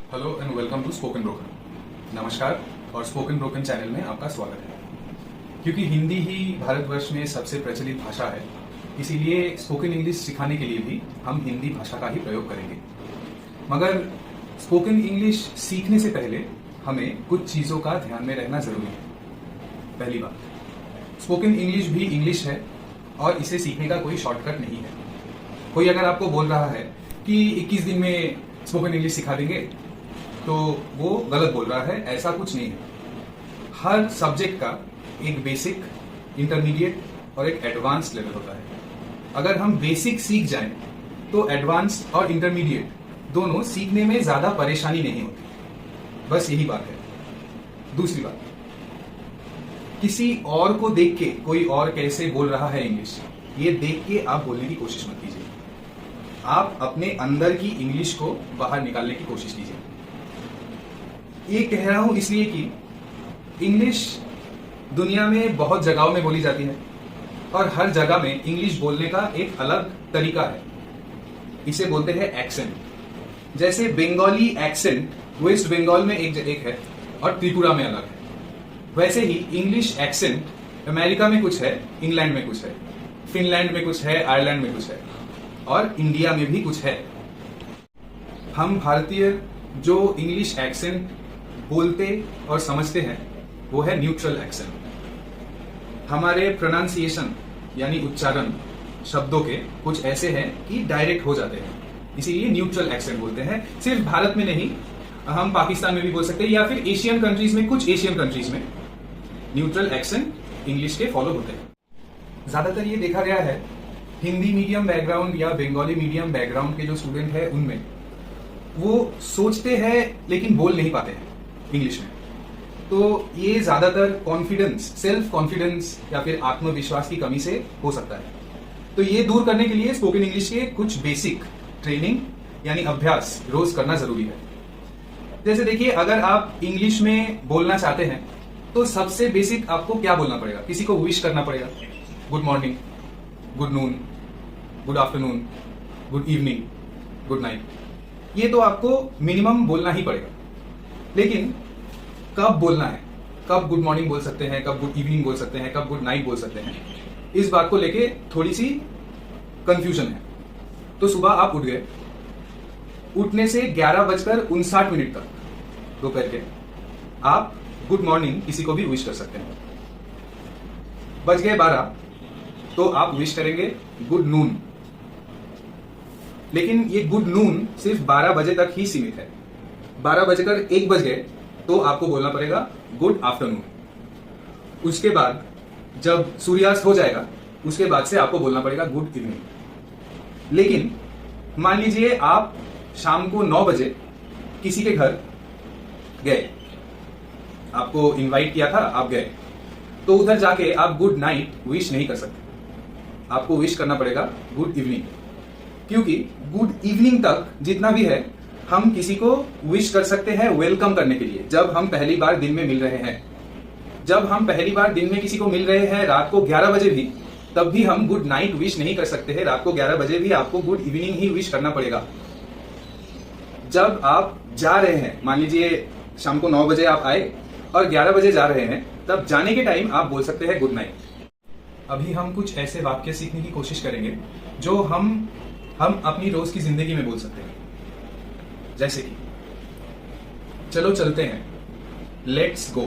Hello and welcome to spoken broken. नमस्कार और spoken broken channel में आपका स्वागत है। क्योंकि हिंदी ही भारतवर्ष में सबसे प्रचलित भाषा है, इसीलिए स्पोकन इंग्लिश सिखाने के लिए भी हम हिंदी भाषा का ही प्रयोग करेंगे। मगर स्पोकन इंग्लिश सीखने से पहले हमें कुछ चीज़ों का ध्यान में रहना जरूरी है। पहली बात, स्पोकन इंग्लिश भी इंग्लिश है और इसे सीखने का कोई शॉर्टकट नहीं है। कोई अगर आपको बोल रहा है कि 21 दिन में स्पोकन इंग्लिश सिखा देंगे, तो वो गलत बोल रहा है। ऐसा कुछ नहीं है। हर सब्जेक्ट का एक बेसिक, इंटरमीडिएट और एक एडवांस लेवल होता है। अगर हम बेसिक सीख जाएं, तो एडवांस और इंटरमीडिएट दोनों सीखने में ज्यादा परेशानी नहीं होती। बस यही बात है। दूसरी बात, किसी और को देख के कोई और कैसे बोल रहा है इंग्लिश, ये देख के आप बोलने की कोशिश मत कीजिए। आप अपने अंदर की इंग्लिश को बाहर निकालने की कोशिश कीजिए। ये कह रहा हूं इसलिए कि इंग्लिश दुनिया में बहुत जगहों में बोली जाती है और हर जगह में इंग्लिश बोलने का एक अलग तरीका है। इसे बोलते हैं एक्सेंट। जैसे बंगाली एक्सेंट वेस्ट बंगाल में एक है और त्रिपुरा में अलग है, वैसे ही इंग्लिश एक्सेंट अमेरिका में कुछ है, इंग्लैंड में कुछ है, फिनलैंड में कुछ है, आयरलैंड में कुछ है और इंडिया में भी कुछ है। हम भारतीय जो इंग्लिश एक्सेंट बोलते और समझते हैं वो है न्यूट्रल एक्सेंट। हमारे प्रोनाउंसिएशन यानी उच्चारण शब्दों के कुछ ऐसे हैं कि डायरेक्ट हो जाते हैं, इसीलिए न्यूट्रल एक्सेंट बोलते हैं। सिर्फ भारत में नहीं, हम पाकिस्तान में भी बोल सकते हैं या फिर एशियन कंट्रीज में, कुछ एशियन कंट्रीज में न्यूट्रल एक्सेंट इंग्लिश के फॉलो होते हैं। ज्यादातर ये देखा गया है हिंदी मीडियम बैकग्राउंड या बंगाली मीडियम बैकग्राउंड के जो स्टूडेंट है उनमें, वो सोचते हैं लेकिन बोल नहीं पाते हैं इंग्लिश में। तो ये ज्यादातर कॉन्फिडेंस, सेल्फ कॉन्फिडेंस या फिर आत्मविश्वास की कमी से हो सकता है। तो ये दूर करने के लिए स्पोकन इंग्लिश के कुछ बेसिक ट्रेनिंग यानी अभ्यास रोज करना जरूरी है। जैसे देखिए, अगर आप इंग्लिश में बोलना चाहते हैं तो सबसे बेसिक आपको क्या बोलना पड़ेगा? किसी को विश करना पड़ेगा, good morning, good noon, good afternoon, good evening, good night. ये तो आपको मिनिमम बोलना ही पड़ेगा। लेकिन कब बोलना है, कब गुड मॉर्निंग बोल सकते हैं, कब गुड इवनिंग बोल सकते हैं, कब गुड नाइट बोल सकते हैं, इस बात को लेके थोड़ी सी कंफ्यूजन है। तो सुबह आप उठ गए, उठने से 11:59 तक दोपहर के आप गुड मॉर्निंग किसी को भी विश कर सकते हैं। बज गए 12 तो आप विश करेंगे गुड नून। लेकिन ये गुड नून सिर्फ 12 बजे तक ही सीमित है। 12:01 बज गए तो आपको बोलना पड़ेगा गुड आफ्टरनून। उसके बाद जब सूर्यास्त हो जाएगा, उसके बाद से आपको बोलना पड़ेगा गुड इवनिंग। लेकिन मान लीजिए आप शाम को 9 बजे किसी के घर गए, आपको इनवाइट किया था, आप गए, तो उधर जाके आप गुड नाइट विश नहीं कर सकते। आपको विश करना पड़ेगा गुड इवनिंग, क्योंकि गुड इवनिंग तक जितना भी है हम किसी को विश कर सकते हैं वेलकम करने के लिए। जब हम पहली बार दिन में मिल रहे हैं, जब हम पहली बार दिन में किसी को मिल रहे हैं रात को 11 बजे भी, तब भी हम गुड नाइट विश नहीं कर सकते हैं। रात को 11 बजे भी आपको गुड इवनिंग ही विश करना पड़ेगा। जब आप जा रहे हैं, मान लीजिए शाम को 9 बजे आप आए और 11 बजे जा रहे हैं, तब जाने के टाइम आप बोल सकते हैं गुड नाइट। अभी हम कुछ ऐसे वाक्य सीखने की कोशिश करेंगे जो हम अपनी रोज की जिंदगी में बोल सकते हैं। जैसे कि चलो चलते हैं, लेट्स गो।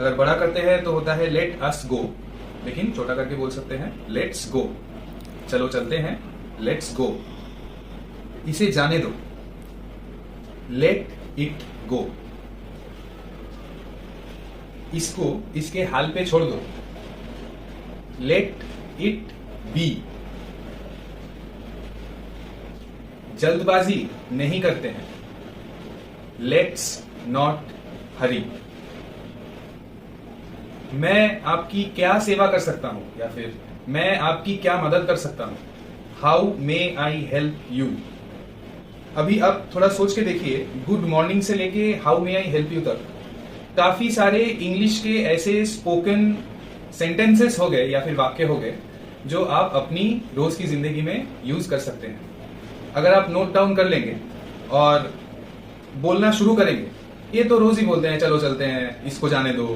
अगर बड़ा करते हैं तो होता है लेट अस गो, लेकिन छोटा करके बोल सकते हैं लेट्स गो। चलो चलते हैं, लेट्स गो। इसे जाने दो, लेट इट गो। इसको इसके हाल पे छोड़ दो, लेट इट बी। जल्दबाजी नहीं करते हैं, लेट्स नॉट हरी। मैं आपकी क्या सेवा कर सकता हूं, या फिर मैं आपकी क्या मदद कर सकता हूं, how may I help you. अभी आप थोड़ा सोच के देखिए, गुड मॉर्निंग से लेके how may I help you तक काफी सारे इंग्लिश के ऐसे स्पोकन सेंटेंसेस हो गए या फिर वाक्य हो गए जो आप अपनी रोज की जिंदगी में यूज कर सकते हैं। अगर आप नोट डाउन कर लेंगे और बोलना शुरू करेंगे, ये तो रोज ही बोलते हैं चलो चलते हैं, इसको जाने दो,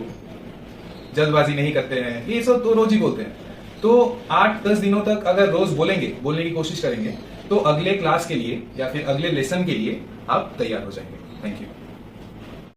जल्दबाजी नहीं करते हैं, ये सब तो रोज ही बोलते हैं। तो 8-10 दिनों तक अगर रोज बोलने की कोशिश करेंगे तो अगले क्लास के लिए या फिर अगले लेसन के लिए आप तैयार हो जाएंगे। Thank you.